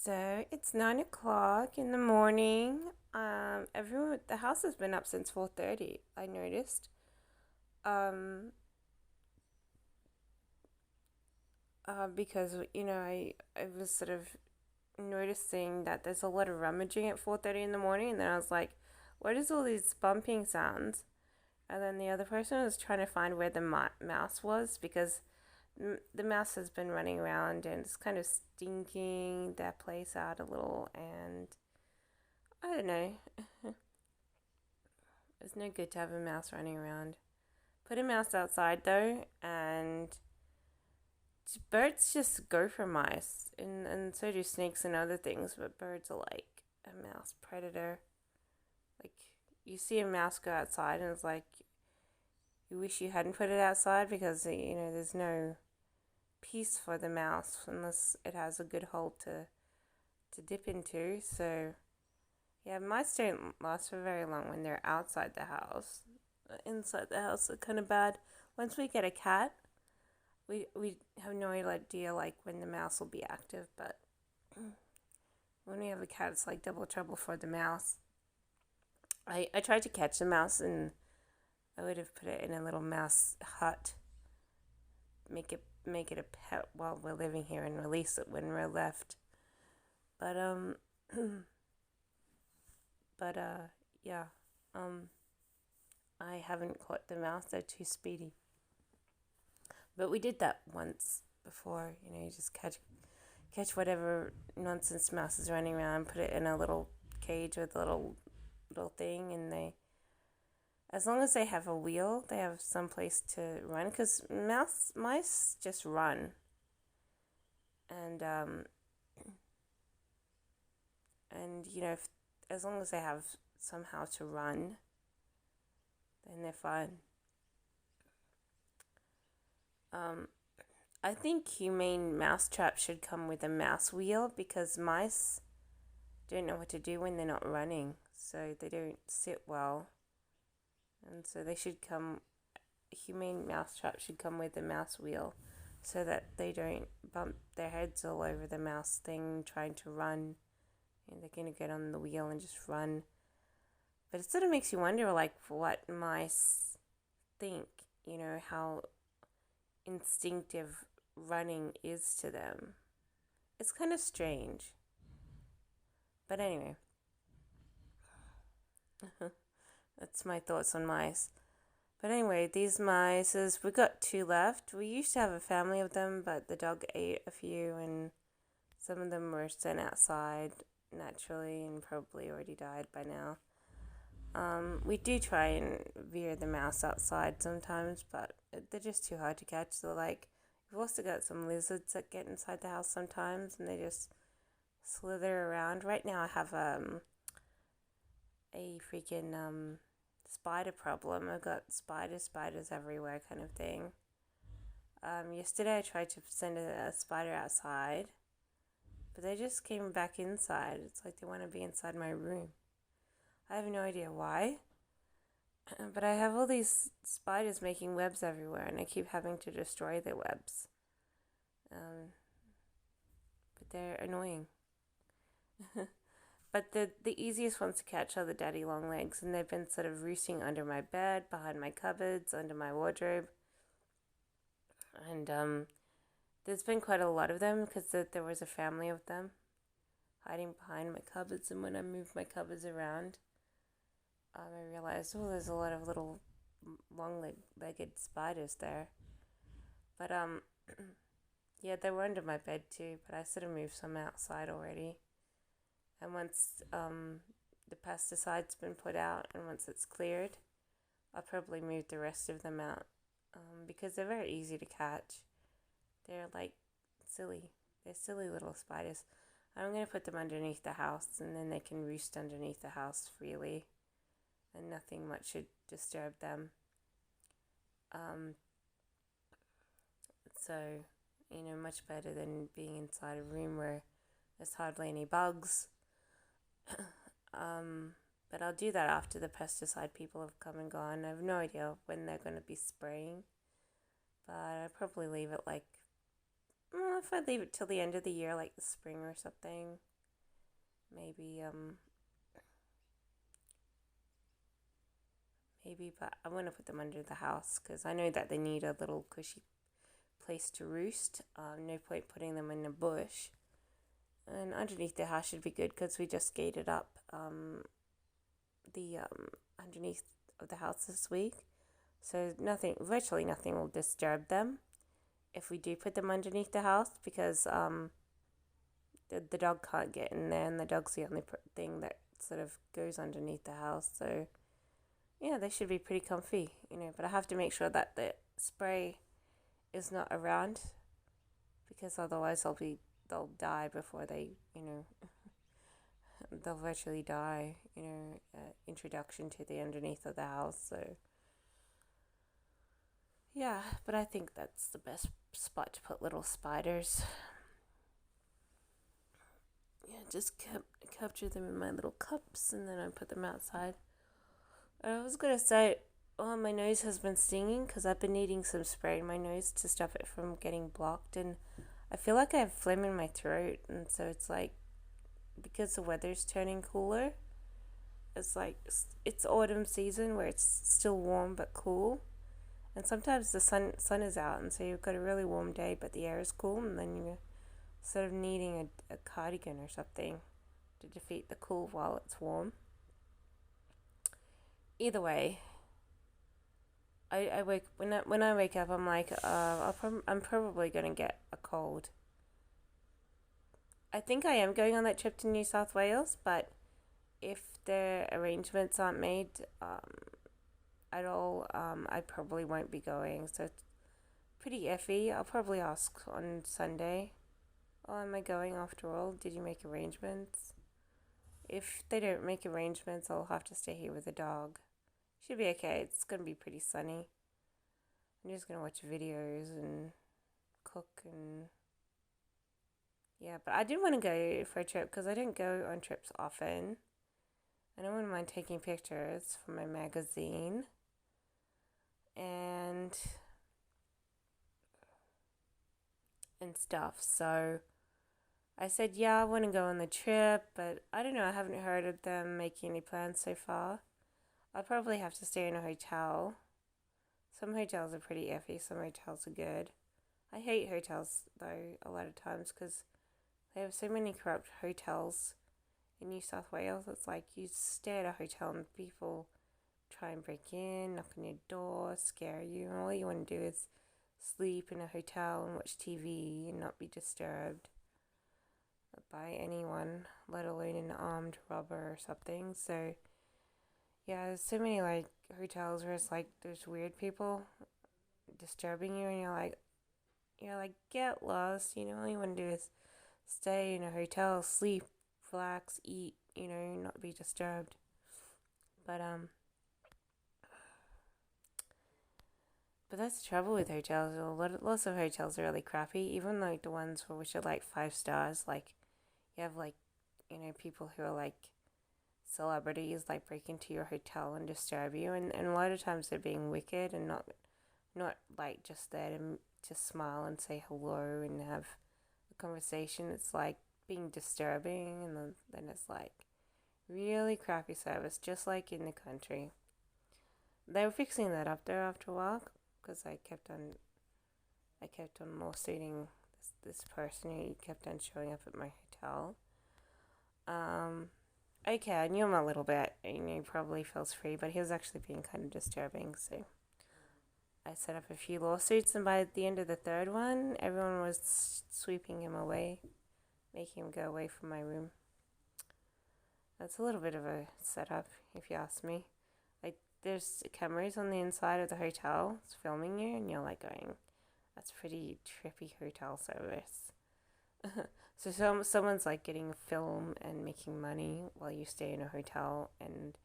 So it's 9 o'clock in the morning. Everyone, the house has been up since 4:30. I noticed. Um, because I was sort of noticing that there's a lot of rummaging at 4:30 in the morning, and then I was like, what is all these bumping sounds? And then the other person was trying to find where the mouse was because the mouse has been running around and it's kind of stinking that place out a little, and I don't know. It's no good to have a mouse running around. Put a mouse outside though, and birds just go for mice, and so do snakes and other things, but birds are like a mouse predator. Like, you see a mouse go outside, and it's like, you wish you hadn't put it outside because, there's no peace for the mouse unless it has a good hole to dip into. So, yeah, mice don't last for very long when they're outside the house. Inside the house are kind of bad. Once we get a cat, we have no idea like when the mouse will be active, but when we have a cat, it's like double trouble for the mouse. I tried to catch the mouse, and I would have put it in a little mouse hut, make it a pet while we're living here, and release it when we're left. But but yeah, um, I haven't caught the mouse. They're too speedy. But we did that once before. You just catch whatever nonsense mouse is running around, put it in a little cage with a little thing, and as long as they have a wheel, they have some place to run. Because mice just run, and if, as long as they have somehow to run, then they're fine. I think humane mousetrap should come with a mouse wheel because mice don't know what to do when they're not running, so they don't sit well, and so they should come. Humane mousetrap should come with a mouse wheel, so that they don't bump their heads all over the mouse thing trying to run. They're gonna get on the wheel and just run. But it sort of makes you wonder, like, what mice think. How instinctive running is to them. It's kind of strange. But anyway, that's my thoughts on mice. But anyway, these mice, we got two left. We used to have a family of them, but the dog ate a few, and some of them were sent outside naturally and probably already died by now. We do try and veer the mouse outside sometimes, but they're just too hard to catch. So, like, we've also got some lizards that get inside the house sometimes, and they just slither around. Right now, I have a freaking spider problem. I've got spiders everywhere, kind of thing. Yesterday, I tried to send a spider outside, but they just came back inside. It's like they want to be inside my room. I have no idea why, but I have all these spiders making webs everywhere, and I keep having to destroy their webs. But they're annoying. But the easiest ones to catch are the daddy long legs, and they've been sort of roosting under my bed, behind my cupboards, under my wardrobe. And there's been quite a lot of them because there was a family of them hiding behind my cupboards, and when I moved my cupboards around, I realized, there's a lot of little long-legged spiders there. But yeah, they were under my bed too, but I sort of moved some outside already. And once the pesticide's been put out, and once it's cleared, I'll probably move the rest of them out, because they're very easy to catch. They're like silly. They're silly little spiders. I'm going to put them underneath the house, and then they can roost underneath the house freely, and nothing much should disturb them. So, much better than being inside a room where there's hardly any bugs. But I'll do that after the pesticide people have come and gone. I have no idea when they're going to be spraying, but I'll probably leave it if I leave it till the end of the year, like the spring or something, maybe but I want to put them under the house because I know that they need a little cushy place to roost. No point putting them in a bush. And underneath the house should be good because we just gated up the underneath of the house this week, so virtually nothing will disturb them if we do put them underneath the house because the dog can't get in there, and the dog's the only thing that sort of goes underneath the house. So yeah, they should be pretty comfy, but I have to make sure that the spray is not around because otherwise they'll die before they, they'll virtually die, introduction to the underneath of the house. So yeah, but I think that's the best spot to put little spiders. Yeah, just capture them in my little cups and then I put them outside. I was gonna say, oh, my nose has been stinging because I've been needing some spray in my nose to stop it from getting blocked, and I feel like I have phlegm in my throat, and so it's like because the weather's turning cooler, it's like it's autumn season where it's still warm but cool, and sometimes the sun is out, and so you've got a really warm day but the air is cool, and then you're sort of needing a cardigan or something to defeat the cool while it's warm. Either way, I wake when I wake up, I'm like, I'm probably gonna get a cold. I think I am going on that trip to New South Wales, but if the arrangements aren't made at all, I probably won't be going. So it's pretty iffy. I'll probably ask on Sunday. Oh, am I going after all? Did you make arrangements? If they don't make arrangements, I'll have to stay here with the dog. Should be okay. It's gonna be pretty sunny. I'm just gonna watch videos and cook and yeah. But I did want to go for a trip because I don't go on trips often. And I wouldn't mind taking pictures for my magazine. And stuff. So I said, yeah, I want to go on the trip, but I don't know. I haven't heard of them making any plans so far. I'll probably have to stay in a hotel. Some hotels are pretty iffy, some hotels are good. I hate hotels, though, a lot of times because they have so many corrupt hotels in New South Wales. It's like you stay at a hotel and people try and break in, knock on your door, scare you, and all you want to do is sleep in a hotel and watch TV and not be disturbed by anyone, let alone an armed robber or something. So yeah, there's so many like hotels where it's like there's weird people disturbing you, and you're like get lost. All you want to do is stay in a hotel, sleep, relax, eat. Not be disturbed. But that's the trouble with hotels. Lots of hotels are really crappy. Even like the ones which are like 5 stars. Like you have like people who are like celebrities like break into your hotel and disturb you, and a lot of times they're being wicked and not like just there to just smile and say hello and have a conversation. It's like being disturbing, and then it's like really crappy service, just like in the country. They were fixing that up there after a while because I kept on lawsuiting this person who kept on showing up at my hotel. Okay, I knew him a little bit. He probably feels free, but he was actually being kind of disturbing. So I set up a few lawsuits, and by the end of the third one, everyone was sweeping him away, making him go away from my room. That's a little bit of a setup, if you ask me. Like, there's cameras on the inside of the hotel filming you, and you're like going, that's pretty trippy hotel service. So someone's like getting a film and making money while you stay in a hotel and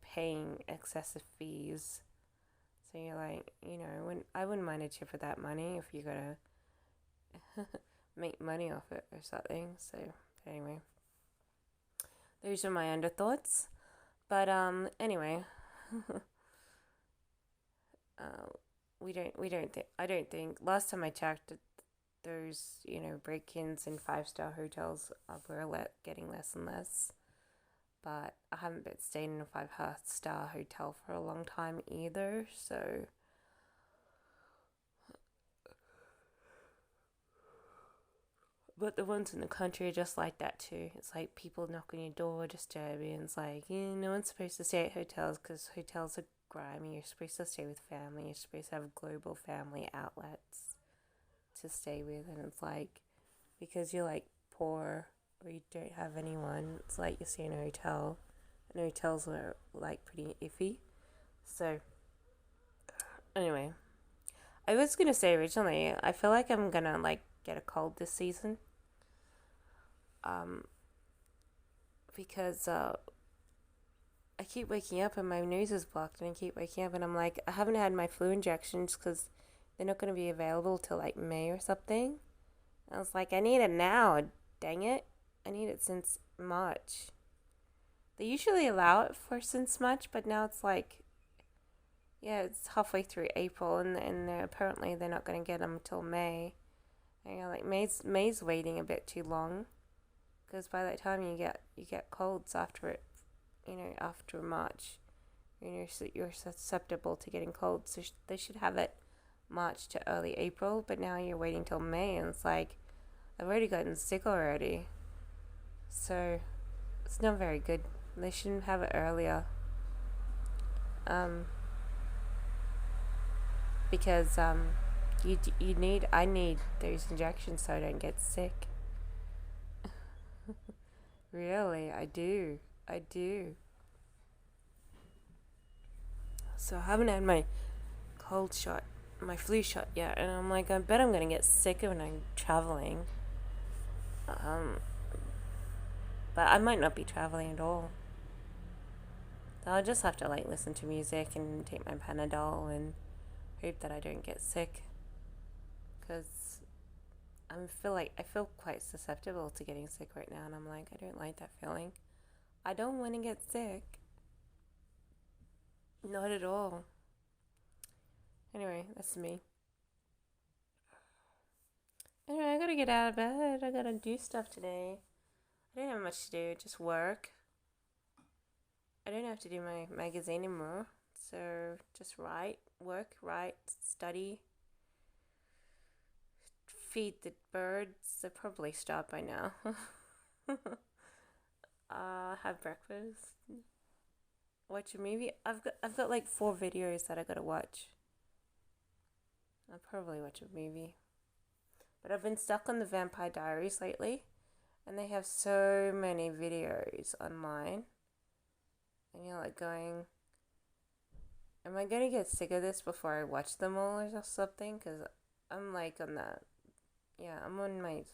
paying excessive fees. So you're like, I wouldn't mind a tip of that money if you're gonna make money off it or something. So anyway, those are my underthoughts. But anyway, I don't think last time I checked those, break-ins in five-star hotels were getting less and less. But I haven't been staying in a five-star hotel for a long time either, so but the ones in the country are just like that too. It's like people knock on your door, disturbing. It's like, no one's supposed to stay at hotels because hotels are grimy. You're supposed to stay with family. You're supposed to have global family outlets to stay with. And it's like, because you're like poor or you don't have anyone, it's like you're staying in a hotel. And hotels are like pretty iffy. So, anyway, I was going to say originally, I feel like I'm going to like get a cold this season. Because I keep waking up and my nose is blocked, and I keep waking up and I'm like, I haven't had my flu injections because they're not going to be available till like May or something. I was like, I need it now, dang it. I need it since March. They usually allow it for since March, but now it's like, yeah, it's halfway through April, and apparently they're not going to get them until May. And you're like, May's waiting a bit too long, because by that time you get colds after it, after March, you're susceptible to getting colds. So they should have it March to early April, but now you're waiting till May, and it's like, I've already gotten sick already. So it's not very good. They shouldn't have it earlier. Because I need those injections so I don't get sick. Really, I do. So I haven't had my my flu shot yet, and I'm like, I bet I'm gonna get sick when I'm traveling. But I might not be traveling at all. So I'll just have to like listen to music and take my Panadol and hope that I don't get sick. Because I feel quite susceptible to getting sick right now, and I'm like, I don't like that feeling. I don't want to get sick. Not at all. Anyway, that's me. Anyway, I gotta get out of bed. I gotta do stuff today. I don't have much to do, just work. I don't have to do my magazine anymore. So just write, study, feed the birds. They're probably stopped by now. Have breakfast. Watch a movie. I've got like 4 videos that I gotta watch. I'll probably watch a movie. But I've been stuck on the Vampire Diaries lately, and they have so many videos online. And you're like going, am I gonna get sick of this before I watch them all or something? Because I'm like on I'm on my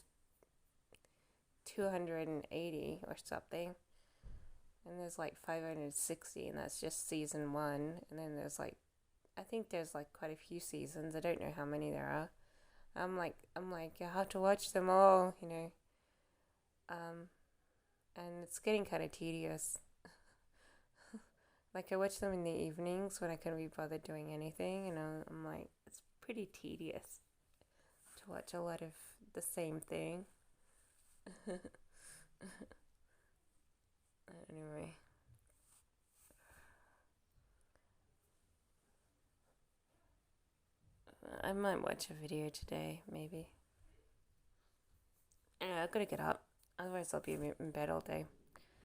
280 or something. And there's like 560, and that's just season 1. And then there's like, I think there's like quite a few seasons. I don't know how many there are. I'm like, I have to watch them all, and it's getting kind of tedious. Like I watch them in the evenings when I can't be bothered doing anything, and I'm like, it's pretty tedious to watch a lot of the same thing. Anyway, I might watch a video today, maybe. Anyway, I gotta get up, otherwise I'll be in bed all day.